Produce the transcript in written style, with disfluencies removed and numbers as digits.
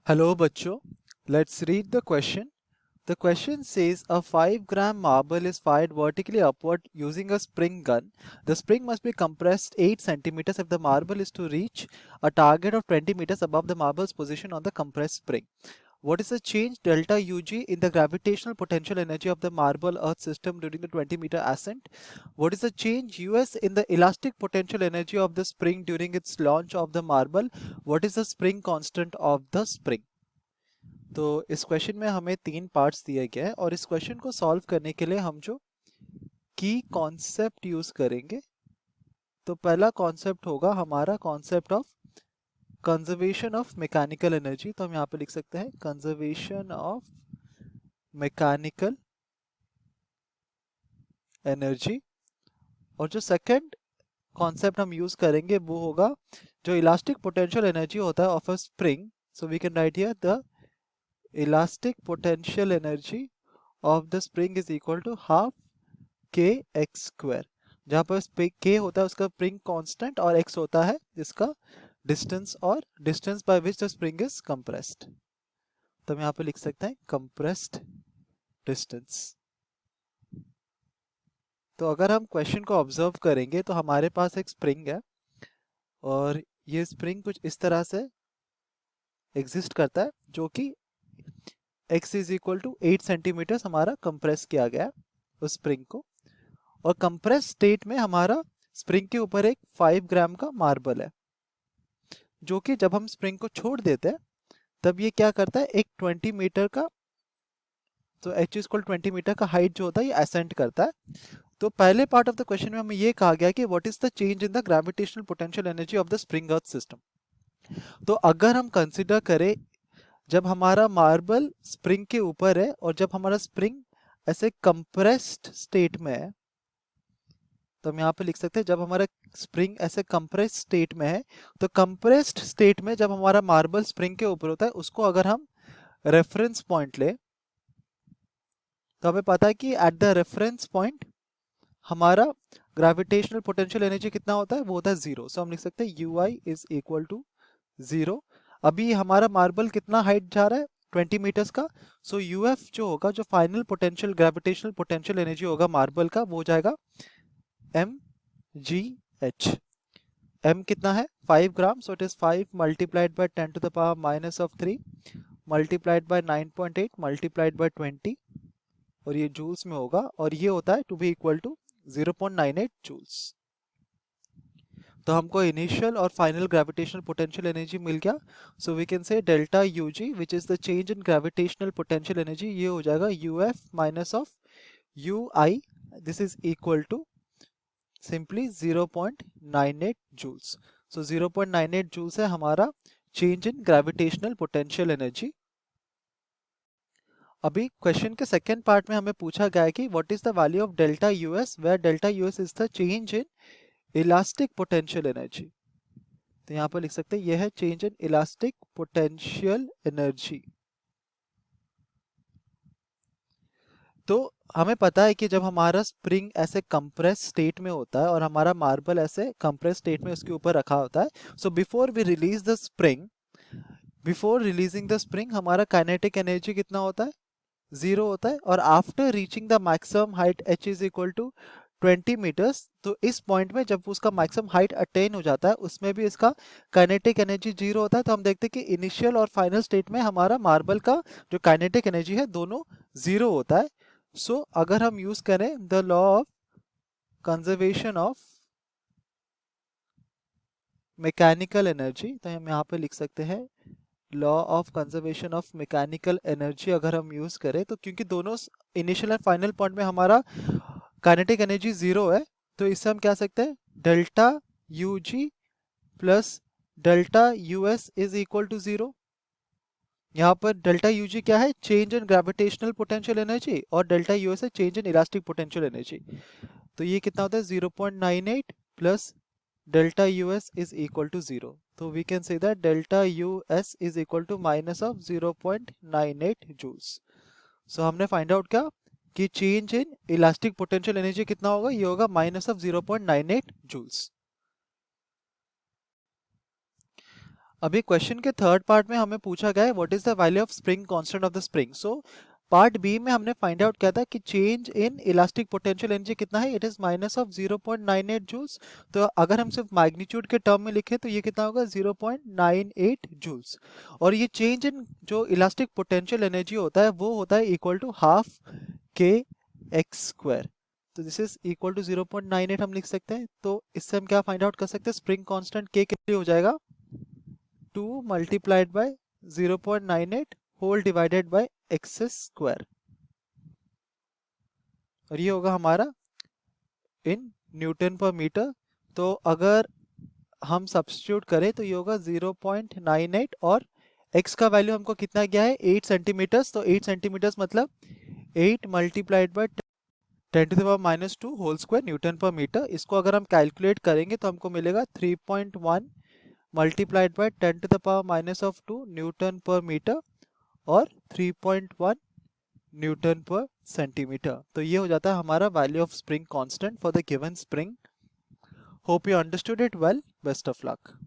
Hello बच्चों, let's read the question. The question says a 5-gram marble is fired vertically upward using a spring gun. The spring must be compressed 8 centimeters if the marble is to reach a target of 20 meters above the marble's position on the compressed spring. What is the change delta Ug in the gravitational potential energy of the marble earth system during the 20-meter ascent? What is the change Us in the elastic potential energy of the spring during its launch of the marble? What is the spring constant of the spring? तो इस question में हमें 3 parts दिए गए हैं और इस question को सॉल्व करने के लिए हम जो की कॉन्सेप्ट यूज करेंगे, तो पहला कॉन्सेप्ट होगा हमारा concept of conservation of mechanical energy. तो हम यहाँ पे लिख सकते हैं कंजर्वेशन ऑफ मैकेनिकल एनर्जी। और जो सेकंड कॉन्सेप्ट हम यूज करेंगे वो होगा जो इलास्टिक पोटेंशियल एनर्जी होता है of a spring. So we can write here the elastic potential energy of the spring is equal to half k x square, जहाँ पर के होता है उसका स्प्रिंग कांस्टेंट और एक्स होता है इसका डिस्टेंस और distance by which the spring is compressed. तो हम यहाँ पे लिख सकते हैं कंप्रेस्ड डिस्टेंस। तो अगर हम क्वेश्चन को ऑब्जर्व करेंगे तो हमारे पास एक स्प्रिंग है और ये स्प्रिंग कुछ इस तरह से एग्जिस्ट करता है जो कि x is equal to 8 centimetre हमारा कंप्रेस किया गया है उस स्प्रिंग को। और कंप्रेस स्टेट में हमारा स्प्रिंग के ऊपर एक 5 ग्राम का मार्बल है जो कि जब हम स्प्रिंग को छोड़ देते हैं तब ये क्या करता है, एक 20 मीटर का, तो h इक्वल 20 मीटर का हाइट जो होता है ये असेंट करता है। तो पहले पार्ट ऑफ द क्वेश्चन में हमें ये कहा गया कि what is the change in the gravitational potential energy of the spring earth system. तो अगर हम कंसिडर करें जब हमारा मार्बल स्प्रिंग के ऊपर है और जब हमारा स्प्रिंग ऐसे कंप्रेस्ड स्टेट में है, तो हम यहाँ पे लिख सकते हैं जब हमारा स्प्रिंग ऐसे कंप्रेस्ड स्टेट में है, तो कंप्रेस्ड स्टेट में जब हमारा मार्बल स्प्रिंग के ऊपर होता है उसको अगर हम रेफरेंस पॉइंट ले तो हमें पता है कि एट द रेफरेंस पॉइंट हमारा ग्रेविटेशनल पोटेंशियल एनर्जी कितना होता है, वो होता है 0। सो हम लिख सकते हैं ui इज इक्वल टू 0। अभी हमारा मार्बल कितना हाइट जा रहा है, 20 मीटर्स का। सो uf जो होगा, जो final potential gravitational potential energy होगा मार्बल का, वो हो जाएगा mgh। m कितना है 5 gram, so it is 5 multiplied by 10 to the power minus of 3 multiplied by 9.8 multiplied by 20, और ये जूल्स में होगा और ये होता है to be equal to 0.98 joules. तो हमको इनिशियल और फाइनल ग्रेविटेशनल पोटेंशियल एनर्जी मिल गया। So we can say delta UG which is the change in gravitational potential energy, ये हो जाएगा UF minus of UI, this is equal to simply 0.98 joules. सो 0.98 joules है हमारा change in gravitational potential energy. अभी question के second part में हमें पूछा गया है कि what is the value of delta US, where delta US is the change in elastic potential energy. तो यहाँ पर लिख सकते हैं यह है change in elastic potential energy. तो हमें पता है कि जब हमारा स्प्रिंग ऐसे कंप्रेस स्टेट में होता है और हमारा मार्बल ऐसे कंप्रेस स्टेट में उसके ऊपर रखा होता है, so before we release the spring, before releasing the spring हमारा काइनेटिक एनर्जी कितना होता है, 0 होता है। और after reaching the maximum height h is equal to 20 metres, तो इस पॉइंट में जब उसका मैक्सिमम हाइट अटेन हो जाता है उसमें भी इसका काइनेटिक एनर्जी 0 होता है। तो हम देखते हैं कि इनिशियल और फाइनल स्टेट में हमारा मार्बल का जो काइनेटिक एनर्जी है दोनों 0 होता है। सो अगर हम यूज करें the law of conservation of mechanical energy, तो हम यहाँ पे लिख सकते हैं law of conservation of mechanical energy अगर हम यूज करें, तो क्योंकि दोनों इनिशियल एंड फाइनल पॉइंट में हमारा काइनेटिक एनर्जी 0 है, तो इससे हम क्या सकते हैं delta U G plus delta U S is equal to 0। यहाँ पर डेल्टा यू जी क्या है, change in gravitational potential energy, और डेल्टा यू एस है change in elastic potential energy. तो ये कितना होता है 0.98 plus delta U S is equal to 0। तो we can say that delta U S is equal to minus of 0.98 joules. So हमने find out क्या कि change in elastic potential energy कितना होगा, ये होगा माइनस ऑफ 0.98 जूल्स। अभी question के थर्ड पार्ट में हमें पूछा गया है what is the value of spring constant of the spring. So part B में हमने फाइंड आउट किया था कि change in elastic potential energy कितना है, it is minus of 0.98 joules. तो अगर हम सिर्फ मैग्नीट्यूड के टर्म में लिखें तो ये कितना होगा 0.98 जूल्स। और ये चेंज इन जो इलास्टिक पोटेंशियल एनर्जी होता है वो होता है equal to half k x square. तो दिस इज इक्वल टू 0.98 हम लिख सकते हैं। तो इससे हम क्या फाइंड आउट कर सकते हैं, स्प्रिंग कांस्टेंट के कितनी हो जाएगा 2 multiplied by 0.98 whole divided by x square. और ये होगा हमारा इन न्यूटन पर मीटर। तो अगर हम सब्स्टिट्यूट करें तो ये होगा 0.98 और x का वैल्यू हमको कितना गया है 8 सेंटीमीटर्स। तो 8 सेंटीमीटर्स मतलब 8 multiplied by 10⁻⁻² whole square newton per metre. इसको अगर हम कैलकुलेट करेंगे तो हमको मिलेगा 3.1 multiplied by 10⁻⁻² newton per metre और 3.1 न्यूटन पर सेंटीमीटर। तो ये हो जाता है हमारा value of spring constant for the given spring. Hope you understood it well. Best of luck.